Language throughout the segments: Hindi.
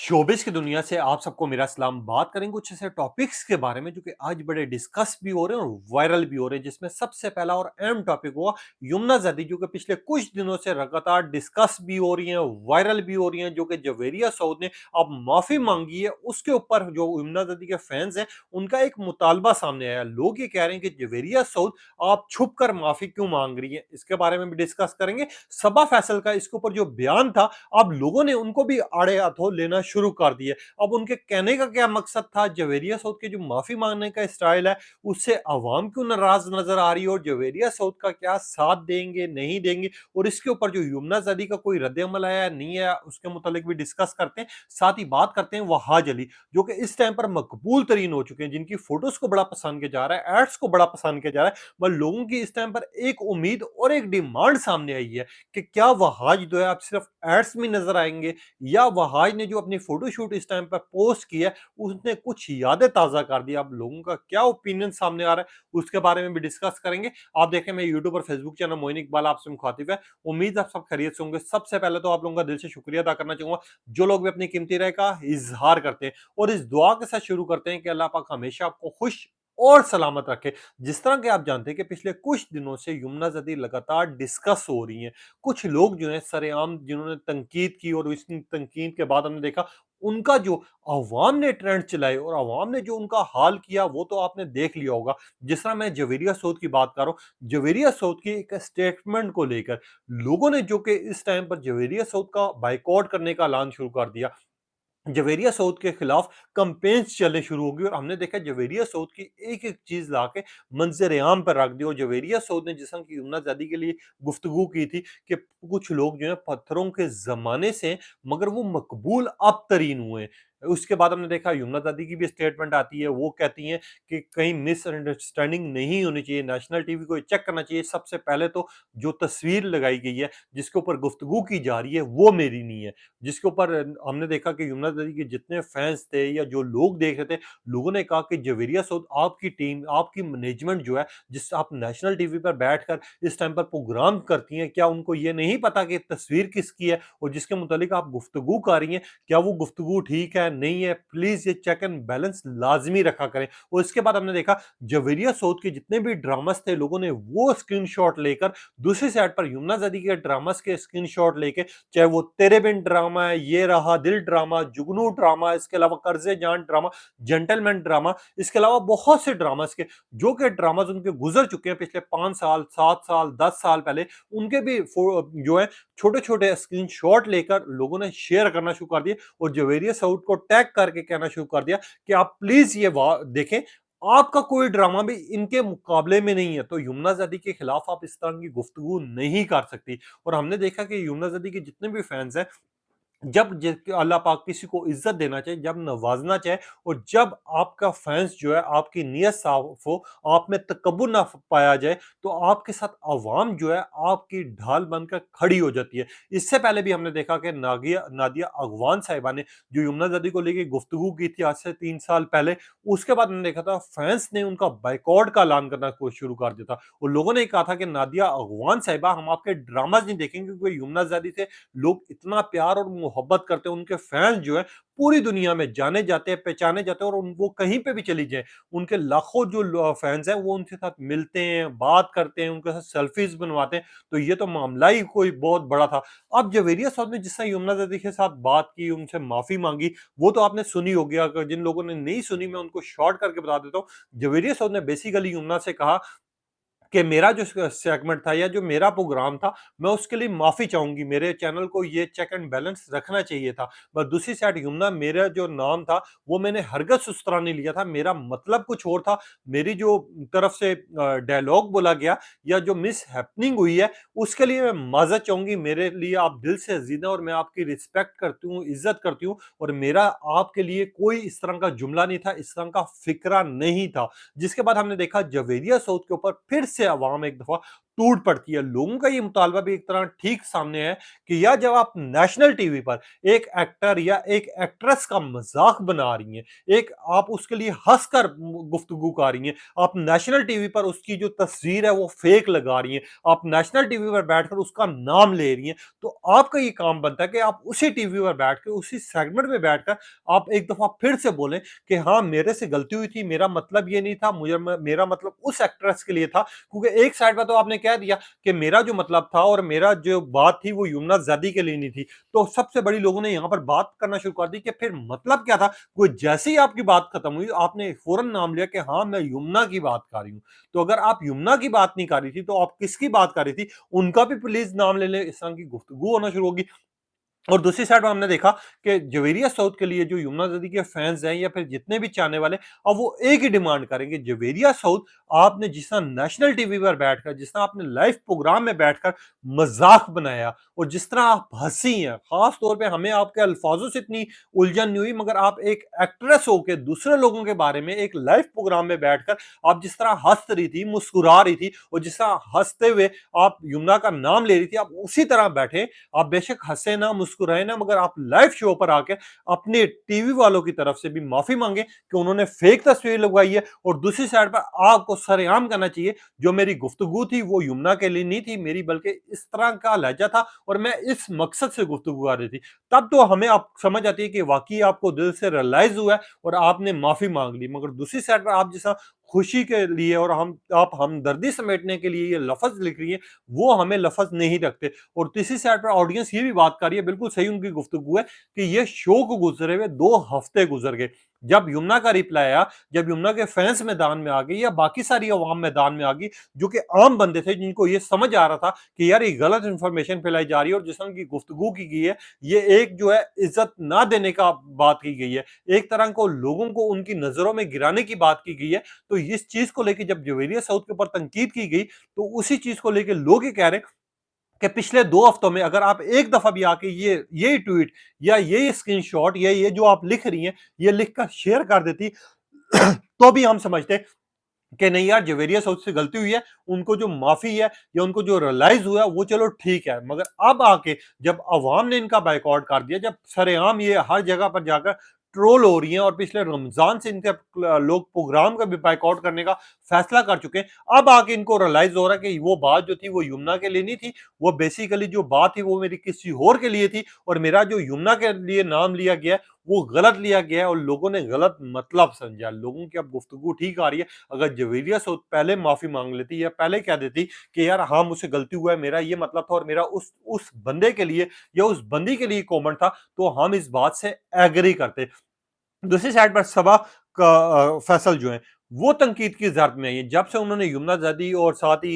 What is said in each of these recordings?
शोबिस की दुनिया से आप सबको मेरा सलाम। बात करेंगे कुछ ऐसे टॉपिक्स के बारे में जो कि आज बड़े डिस्कस भी हो रहे हैं और वायरल भी हो रहे हैं, जिसमें सबसे पहला और अहम टॉपिक हुआ यमुना जदी, जो कि पिछले कुछ दिनों से लगातार डिस्कस भी हो रही हैं, वायरल भी हो रही हैं, जो कि जवेरिया सऊद ने अब माफी मांगी है। उसके ऊपर जो यमुना जदी के फैंस हैं, उनका एक मुतालबा सामने आया। लोग ये कह रहे हैं कि जवेरिया सऊद आप छुप कर माफी क्यों मांग रही है, इसके बारे में भी डिस्कस करेंगे। सबा फैसल का इसके ऊपर जो बयान था, अब लोगों ने उनको भी आड़े हाथों लेना शुरू कर दिए। अब उनके कहने का क्या मकसद था? जवेरिया सऊद के जो माफी मांगने का स्टाइल है, उससे अवाम क्यों नाराज नजर आ रही है और जवेरिया सऊद का क्या साथ देंगे नहीं देंगे, और इसके ऊपर जो युमना जदी का कोई रद्द अमल आया नहीं है, उसके मुतालिक भी डिस्कस करते हैं। साथ ही बात करते हैं वहाज अली, जो कि इस टाइम पर मकबूल तरीन हो चुके हैं, जिनकी फोटोज को बड़ा पसंद किया जा रहा है, एड्स को बड़ा पसंद किया जा रहा है। पर लोगों की इस टाइम पर एक उम्मीद और एक डिमांड सामने आई है कि क्या वहाज जो है आप सिर्फ एड्स में नजर आएंगे, या वहाज ने जो अपनी फोटोशूट इस टाइम पर पोस्ट की है, उसने कुछ यादें ताजा कर दी। अब लोगों का क्या ओपिनियन सामने आ रहा है, उसके बारे में भी डिस्कस करेंगे। आप देखें, मैं यूट्यूब और फेसबुक चैनल मोइन इकबाल आपसे मुखातिब है। उम्मीद आप सब खैरियत से होंगे। सबसे पहले तो आप लोगों का दिल से शुक्रिया अदा करना चाहूंगा, जो लोग भी अपनी कीमती राय का इजहार करते हैं, और इस दुआ के साथ शुरू करते हैं कि अल्लाह पाक हमेशा आपको खुश और सलामत रखे। जिस तरह के आप जानते हैं कि पिछले कुछ दिनों से यमुना जदी लगातार डिस्कस हो रही हैं। कुछ लोग जो है सरेआम जिन्होंने तनकीद की, और इस तनकीद के बाद हमने देखा उनका जो अवाम ने ट्रेंड चलाए और अवाम ने जो उनका हाल किया, वो तो आपने देख लिया होगा। जिस तरह मैं जवेरिया सऊद की बात कर रहा हूँ, जवेरिया सऊद की एक स्टेटमेंट को लेकर लोगों ने जो कि इस टाइम पर जवेरिया सऊद का बाइकआउट करने का ऐलान शुरू कर दिया। जवेरिया सऊद के खिलाफ कंपेन्स चलने शुरू हो गई, और हमने देखा जवेरिया सऊद की एक एक चीज लाके मंजर आम पर रख दी। और जवेरिया सऊद ने जिस तरह की यमुना जदी के लिए गुफ्तगू की थी कि कुछ लोग जो है पत्थरों के जमाने से, मगर वो मकबूल अब तरीन हुए हैं। उसके बाद हमने देखा यमुना जदी की भी स्टेटमेंट आती है, वो कहती हैं कि कहीं मिसअंडरस्टैंडिंग नहीं होनी चाहिए, नेशनल टीवी को चेक करना चाहिए। सबसे पहले तो जो तस्वीर लगाई गई है, जिसके ऊपर गुफ्तगू की जा रही है, वो मेरी नहीं है। जिसके ऊपर हमने देखा कि यमुना दरी के जितने फैंस थे या जो लोग देख रहे थे, लोगों ने कहा कि जवेरिया सऊद आपकी टीम, आपकी मैनेजमेंट जो है, जिस आप नेशनल टीवी पर बैठकर इस टाइम पर प्रोग्राम करती हैं, क्या उनको ये नहीं पता कि तस्वीर किसकी है और जिसके मुतालिक आप गुफ्तगू कर रही हैं, क्या वो गुफ्तगू ठीक है नहीं है? प्लीज ये चेक एंड बैलेंस लाजमी रखा करें। और इसके बाद हमने देखा जवेरिया सऊद के जितने भी ड्रामास थे, लोगों ने वो स्क्रीनशॉट लेकर दूसरी साइड पर यमुना जदी के ड्रामास के स्क्रीनशॉट लेके, चाहे वो तेरे बिन ड्रामा है, ये रहा दिल ड्रामा, जुगनू ड्रामा, इसके अलावा कर्जे जान ड्रामा, जेंटलमैन ड्रामा, इसके अलावा बहुत से ड्रामास के जो कि ड्रामास उनके गुजर चुके हैं पिछले 5 साल, 7 साल, 10 साल पहले, उनके भी जो है छोटे छोटे स्क्रीनशॉट लेकर लोगों ने शेयर करना शुरू कर दिए, और जवेरिया सऊद को टैग करके कहना शुरू कर दिया कि आप प्लीज ये देखें, आपका कोई ड्रामा भी इनके मुकाबले में नहीं है। तो यमुना जदी के खिलाफ आप इस तरह की गुफ्तगू नहीं कर सकती। और हमने देखा कि यमुना जदी के जितने भी फैंस हैं, जब अल्लाह पाक किसी को इज्जत देना चाहे, जब नवाजना चाहे, और जब आपका फैंस जो है आपकी नीयत साफ हो, आप में तकब्बुर ना पाया जाए, तो आपके साथ अवाम जो है आपकी ढाल बनकर खड़ी हो जाती है। इससे पहले भी हमने देखा कि नागिया नादिया अगवान साहिबा ने जो यमुना जदी को लेकर गुफ्तगू की थी आज से 3 साल पहले, उसके बाद हमने देखा था फैंस ने उनका बाइकआउट का ऐलान करना शुरू कर दिया था, और लोगों ने कहा था कि नादिया अगवान साहिबा, हम आपके ड्रामाज नहीं देखेंगे, क्योंकि यमुना जदी से लोग इतना प्यार और मोहब्बत करते हैं। उनके फैंस जो है पूरी दुनिया में जाने जाते हैं, पहचाने जाते हैं, और वो कहीं पे भी चली जाए, उनके लाखों जो फैंस हैं, वो उनके साथ मिलते हैं, बात करते हैं, उनके साथ सेल्फीज बनवाते हैं। तो ये तो मामला ही कोई बहुत बड़ा था। अब जवेरिया साहब ने जिस तरह यमुना जदी के साथ बात की, उनसे माफी मांगी, वो तो आपने सुनी होगी। अगर जिन लोगों ने नहीं सुनी, मैं उनको शॉर्ट करके बता देता हूँ। जवेरिया साहब ने बेसिकली यमुना से कहा कि मेरा जो सेगमेंट था या जो मेरा प्रोग्राम था, मैं उसके लिए माफ़ी चाहूँगी। मेरे चैनल को ये चेक एंड बैलेंस रखना चाहिए था। बट दूसरी साइड यमुना, मेरा जो नाम था, वो मैंने हरगिज़ उस तरह नहीं लिया था। मेरा मतलब कुछ और था। मेरी जो तरफ से डायलॉग बोला गया या जो मिसहैपनिंग हुई है, उसके लिए मैं माज़रत चाहूँगी। मेरे लिए आप दिल से अज़ीज़ हैं और मैं आपकी रिस्पेक्ट करती हूँ, इज़्ज़त करती हूँ, और मेरा आपके लिए कोई इस तरह का जुमला नहीं था, इस तरह का फ़िक्रा नहीं था। जिसके बाद हमने देखा जवेरिया सऊद के ऊपर फिर से अवाम एक दफा टूट पड़ती है। लोगों का ये मुतालबा भी एक तरह ठीक सामने है कि या जब आप नेशनल टीवी पर एक एक्टर या एक एक्ट्रेस का मज़ाक बना रही हैं, एक आप उसके लिए हँसकर गुफ्तगू कर रही हैं, आप नेशनल टीवी पर उसकी जो तस्वीर है वो फेक लगा रही हैं, आप नेशनल टीवी पर बैठकर उसका नाम ले रही हैं, तो आपका ये काम बनता है कि आप उसी टीवी पर बैठ के, उसी सेगमेंट में बैठकर आप एक दफ़ा फिर से बोलें कि हाँ, मेरे से गलती हुई थी, मेरा मतलब ये नहीं था, मुझे मेरा मतलब उस एक्ट्रेस के लिए था। क्योंकि एक साइड पर तो आपने कह दिया कि मेरा जो मतलब था और मेरा जो बात थी वो यमुना ज़ैदी के लिए नहीं थी। तो सबसे बड़ी लोगों ने यहाँ पर बात करना शुरू कर दी कि फिर मतलब क्या था? वो जैसे ही आपकी बात खत्म हुई, आपने फौरन नाम लिया कि हाँ, मैं यमुना की बात कर रही हूँ। तो अगर आप यमुना की बात नहीं कर रही थी, तो आप किसकी बात कर रही थी? उनका भी प्लीज़ नाम ले लें, इस तरह की गुफ्तगू होना शुरू होगी। और दूसरी साइड में हमने देखा कि जवेरिया साउथ के लिए जो यमुना नदी के फैंस हैं या फिर जितने भी चाहने वाले, अब वो एक ही डिमांड करेंगे, जवेरिया साउथ आपने जिस तरह नेशनल टीवी पर बैठकर, जिस तरह आपने लाइव प्रोग्राम में बैठकर मजाक बनाया और जिस तरह आप हंसी हैं, खास तौर पे हमें आपके अल्फाजों से इतनी उलझन नहीं हुई, मगर आप एक एक्ट्रेस होकर दूसरे लोगों के बारे में एक लाइव प्रोग्राम में बैठकर आप जिस तरह हंस रही थी, मुस्कुरा रही थी और जिस तरह हंसते हुए आप यमुना का नाम ले रही थी, आप उसी तरह बैठे। आप बेशक हंसे ना, मुस्कुराए ना, मगर आप लाइव शो पर आके अपने टीवी वालों की तरफ से भी माफी मांगे कि उन्होंने फेक तस्वीर लगवाई है। और दूसरी साइड पर आपको सरेआम करना चाहिए, जो मेरी गुफ्तगू थी वो यमुना के लिए नहीं थी मेरी, बल्कि इस तरह का लहजा था और मैं इस मकसद से गुफ्तगू कर रही थी। तब तो हमें आप समझ आती है कि वाकई आपको दिल से रियलाइज हुआ है और आपने माफी मांग ली। मगर दूसरी साइड पर आप जैसा खुशी के लिए और आप हमदर्दी समेटने के लिए ये लफ्ज लिख रही है, वो हमें लफ्ज नहीं रखते। और तीसरी साइड पर ऑडियंस ये भी बात कर रही है, बिल्कुल सही उनकी गुफ्तगू है, कि ये शो को गुजरे हुए 2 हफ्ते गुजर गए। जब यमुना का रिप्लाई आया, जब यमुना के फैंस मैदान में आ गए या बाकी सारी अवाम मैदान में आ गई, जो कि आम बंदे थे जिनको ये समझ आ रहा था कि यार ये गलत इंफॉर्मेशन फैलाई जा रही है और जिस तरह की गुफ्तगू की गई है, ये एक जो है इज्जत ना देने का बात की गई है। एक तरह को लोगों को उनकी नज़रों में गिराने की बात की गई है। तो इस चीज़ को लेके जब जवेरिया साउथ के ऊपर तनकीद की गई, तो उसी चीज़ को लेके लोग ये कह रहे हैं कि पिछले 2 हफ्तों में अगर आप एक दफा भी आके ये ट्वीट या ये स्क्रीनशॉट या ये जो आप लिख रही हैं, ये लिखकर शेयर कर देती तो भी हम समझते कि नहीं यार, जवेरिया साउथ से गलती हुई है, उनको जो माफी है या उनको जो रियलाइज हुआ वो चलो ठीक है। मगर अब आके जब अवाम ने इनका बाइकआउट कर दिया, जब सरेआम ये हर जगह पर जाकर ट्रोल हो रही हैं और पिछले रमजान से इनके लोग प्रोग्राम का भी बाइकआउट करने का फैसला कर चुके हैं, अब आके इनको रियलाइज हो रहा है कि वो बात जो थी वो यमुना के लिए नहीं थी, वो बेसिकली जो बात थी वो मेरी किसी और के लिए थी और मेरा जो यमुना के लिए नाम लिया गया वो गलत लिया गया है और लोगों ने गलत मतलब समझा। लोगों की अब गुफ्तगू ठीक आ रही है। अगर जवेरिया साउथ पहले माफी मांग लेती या पहले कह देती कि यार हाँ, मुझसे गलती हुआ है, मेरा ये मतलब था और मेरा उस बंदे के लिए या उस बंदी के लिए कमेंट था, तो हम इस बात से एग्री करते। दूसरी साइड पर सबा का फैसल जो है वो तनकीद की जरूरत में आई है। जब से उन्होंने यमुना जदी और साथ ही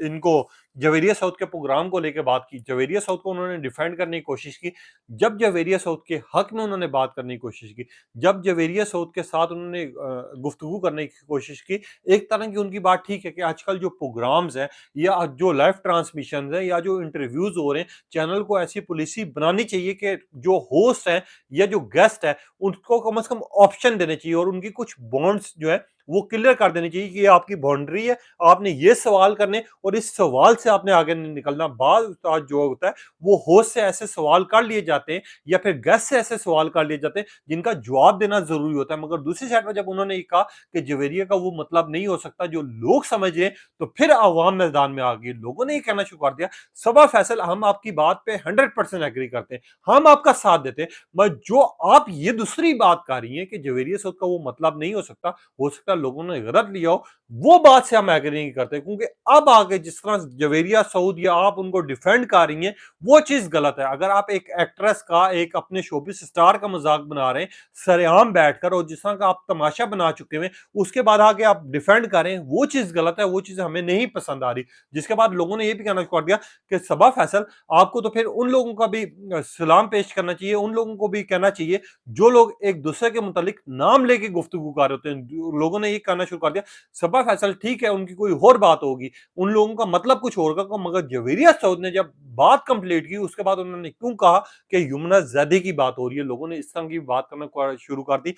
इनको जवेरिया साउथ के प्रोग्राम को लेकर बात की, जवेरिया साउथ को उन्होंने डिफेंड करने की कोशिश की, जब जवेरिया साउथ के हक में उन्होंने बात करने की कोशिश की, जब जवेरिया साउथ के साथ उन्होंने गुफ्तगू करने की कोशिश की, एक तरह की उनकी बात ठीक है कि आजकल जो प्रोग्राम्स हैं या जो लाइव ट्रांसमिशन है या जो इंटरव्यूज हो रहे हैं, चैनल को ऐसी पॉलिसी बनानी चाहिए कि जो होस्ट है या जो गेस्ट है उनको कम से कम ऑप्शन देने चाहिए और उनकी कुछ बॉन्ड्स जो है वो क्लियर कर देनी चाहिए कि ये आपकी बाउंड्री है, आपने ये सवाल करने और इस सवाल से आपने आगे नहीं निकलना। बाज़ औक़ात जो होता है वो होस्ट से ऐसे सवाल कर लिए जाते हैं या फिर गेस्ट से ऐसे सवाल कर लिए जाते हैं जिनका जवाब देना ज़रूरी होता है। मगर दूसरी साइड पर जब उन्होंने ये कहा कि जवेरिया का वो मतलब नहीं हो सकता जो लोग समझ रहे हैं, तो फिर अवाम मैदान में आ गई। लोगों ने ये कहना शुरू कर दिया, सबा फैसल हम आपकी बात पे 100% एग्री करते हैं, हम आपका साथ देते हैं, मगर जो आप ये दूसरी बात कर रही हैं कि जवेरिया साउथ का वो मतलब नहीं हो सकता लोगों ने गलत लिया हो, वो बात से हम एग्री नहीं करते। क्योंकि अब आगे जिस तरह जवेरिया साउथ या आप उनको डिफेंड कर रही हैं, वो चीज गलत है। अगर आप एक एक्ट्रेस का, एक अपने शोबिस स्टार का मजाक बना रहे हैं सरेआम बैठकर और जिस तरह का आप तमाशा बना चुके हैं, उसके बाद आगे आप डिफेंड करें, वो चीज गलत है, वो चीज हमें नहीं पसंद आ रही। जिसके बाद लोगों ने ये भी कहना शुरू कर दिया कि सबा फैसल आपको तो फिर उन लोगों का भी सलाम पेश करना चाहिए, उन लोगों को भी कहना चाहिए जो लोग एक दूसरे के मुतालिक नाम लेके गुफ्तगू कर रहे होते हैं। लोगों ने ये कहना शुरू कर दिया, सबा फैसल ठीक है, उनकी कोई और बात होगी, उन लोगों का मतलब कुछ और का, मगर जवेरिया साउथ ने जब बात कंप्लीट की उसके बाद उन्होंने क्यों कहा कि यमुना जैदी की बात हो रही है, लोगों ने इस तरह की बात करना शुरू कर दी।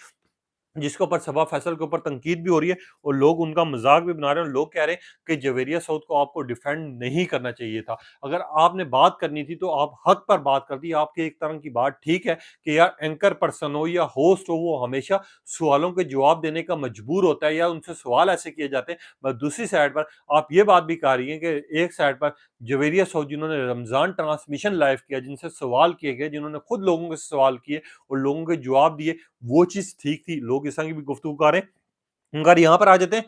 जिसके ऊपर सबा फैसल के ऊपर तनकीद भी हो रही है और लोग उनका मज़ाक भी बना रहे हैं और लोग कह रहे हैं कि जवेरिया साउथ को आपको डिफेंड नहीं करना चाहिए था। अगर आपने बात करनी थी तो आप हक पर बात कर दी। आपकी एक तरह की बात ठीक है कि यार एंकर पर्सन हो या होस्ट हो, वो हमेशा सवालों के जवाब देने का मजबूर होता है या उनसे सवाल ऐसे किए जाते हैं। पर दूसरी साइड पर आप ये बात भी कह रही हैं कि एक साइड पर जवेरिया साउथ जिन्होंने रमज़ान ट्रांसमिशन लाइव किया, जिनसे सवाल किए गए, जिन्होंने खुद लोगों से सवाल किए और लोगों के जवाब दिए, वो चीज़ ठीक थी। लोग इस तरह की भी गुफ्तगू कर रहे हैं। मगर यहाँ पर आ जाते हैं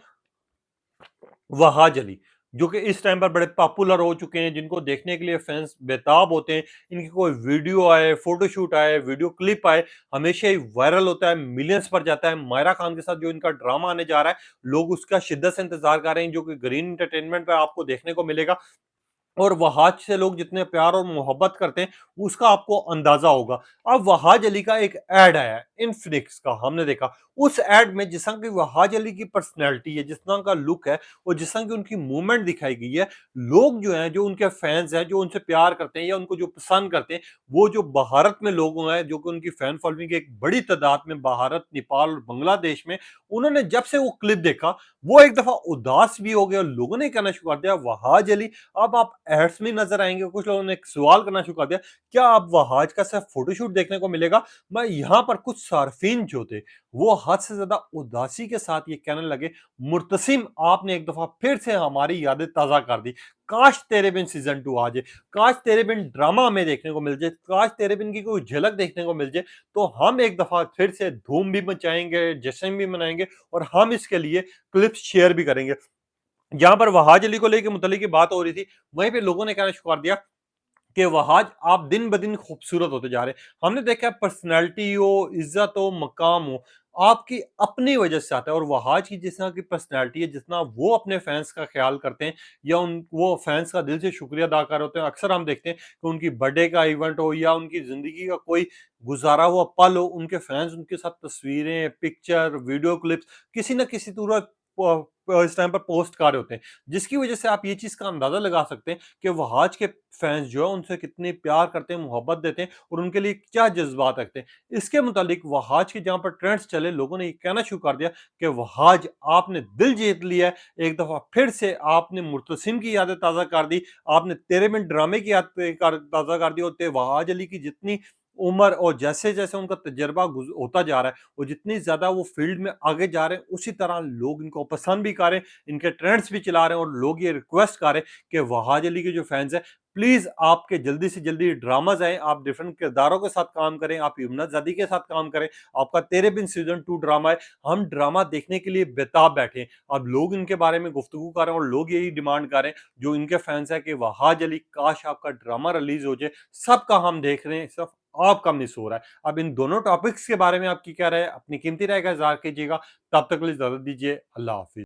वहाज अली, जो कि इस टाइम पर बड़े पॉपुलर हो चुके हैं, जिनको देखने के लिए फैंस बेताब होते हैं। इनकी कोई वीडियो आए, फोटोशूट आए, वीडियो क्लिप आए, हमेशा ही वायरल होता है, मिलियंस पर जाता है। मायरा खान के साथ जो इनका ड्रामा आने जा रहा है, लोग उसका शिद्दत से इंतजार कर रहे हैं, जो कि ग्रीन एंटरटेनमेंट पे आपको देखने को मिलेगा। और वहाज से लोग जितने प्यार और मोहब्बत करते हैं, उसका आपको अंदाजा होगा। अब वहाज अली का एक एड आया है इन्फिनिक्स का, हमने देखा उस एड में जिस तरह की वहाज अली की पर्सनैलिटी है, जिस तरह का लुक है और जिस तरह की उनकी मूवमेंट दिखाई गई है, लोग जो हैं, जो उनके फैंस हैं, जो उनसे प्यार करते हैं या उनको जो पसंद करते हैं, वो जो भारत में लोग हैं, जो कि उनकी फैन फॉलोइंग एक बड़ी तादाद में भारत, नेपाल और बांग्लादेश में, उन्होंने जब से वो क्लिप देखा, वो एक दफा उदास भी हो गए और लोगों ने कहना शुरू कर दिया, वहाज अली अब आप एड्स में नजर आएंगे। कुछ लोगों ने एक सवाल करना शुरू कर दिया, क्या अब वहाज का सिर्फ फोटोशूट देखने को मिलेगा? मैं यहाँ पर कुछ सार्फिन जो थे, वो हद से ज्यादा उदासी के साथ ये कहने लगे, मुर्तसिम आपने एक दफा फिर से हमारी यादें ताजा कर दी। काश तेरे बिन सीजन 2 आ जाए, काश तेरे बिन ड्रामा हमें देखने को मिल जाए, काश तेरे बिन की कोई झलक देखने को मिल जाए, तो हम एक दफा फिर से धूम भी मचाएंगे, जश्न भी मनाएंगे और हम इसके लिए क्लिप्स शेयर भी करेंगे। जहां पर वहाज अली को लेकर मुतल्लिक की बात हो रही थी, वहीं पे लोगों ने कहना शुरू कर दिया कि वहाज आप दिन ब दिन खूबसूरत होते जा रहे हैं। हमने देखा है पर्सनैलिटी हो, इज्जत हो, मकाम हो, आपकी अपनी वजह से आता है। और वहाज की जिस तरह की पर्सनैलिटी है, जितना वो अपने फैंस का ख्याल करते हैं या उन वो फैंस का दिल से शुक्रिया अदा कर होते हैं। अक्सर हम देखते हैं कि उनकी बर्थडे का इवेंट हो या उनकी जिंदगी का कोई गुजारा हुआ पल हो, उनके फैंस उनके साथ तस्वीरें, पिक्चर, वीडियो क्लिप्स किसी न किसी सूरत इस टाइम पर पोस्ट कर रहे होते हैं, जिसकी वजह से आप ये चीज का अंदाजा लगा सकते हैं कि वहाज के फैंस जो है उनसे कितने प्यार करते हैं, मोहब्बत देते हैं और उनके लिए क्या जज्बात रखते हैं। इसके मुतालिक वहाज के जहां पर ट्रेंड्स चले, लोगों ने ये कहना शुरू कर दिया कि वहाज आपने दिल जीत लिया है, एक दफा फिर से आपने मुर्तसिम की यादें ताजा कर दी, आपने तेरे बिन ड्रामे की यादें ताजा कर दी। और वहाज अली की जितनी उम्र और जैसे जैसे उनका तजर्बा होता जा रहा है और जितनी ज्यादा वो फील्ड में आगे जा रहे हैं, उसी तरह लोग इनको पसंद भी कर रहे हैं, इनके ट्रेंड्स भी चला रहे हैं और लोग ये रिक्वेस्ट कर रहे हैं कि वहाज अली के जो फैंस हैं, प्लीज आपके जल्दी से जल्दी ड्रामाज आए, आप डिफरेंट किरदारों के साथ काम करें, आप यमुना जदी के साथ काम करें, आपका तेरे बिन सीजन 2 ड्रामा है, हम ड्रामा देखने के लिए बेताब बैठे हैं। अब लोग इनके बारे में गुफ्तगू कर रहे हैं और लोग यही डिमांड कर रहे हैं, जो इनके फैंस है, कि वहाज अली काश आपका ड्रामा रिलीज हो जाए। सबका हम देख रहे हैं, सिर्फ आपका मिस हो रहा है। अब इन दोनों टॉपिक्स के बारे में आपकी क्या राय है? अपनी कीमती राय का इज़हार कीजिएगा। तब तक के लिए इजाज़त दीजिए। अल्लाह हाफ़िज़।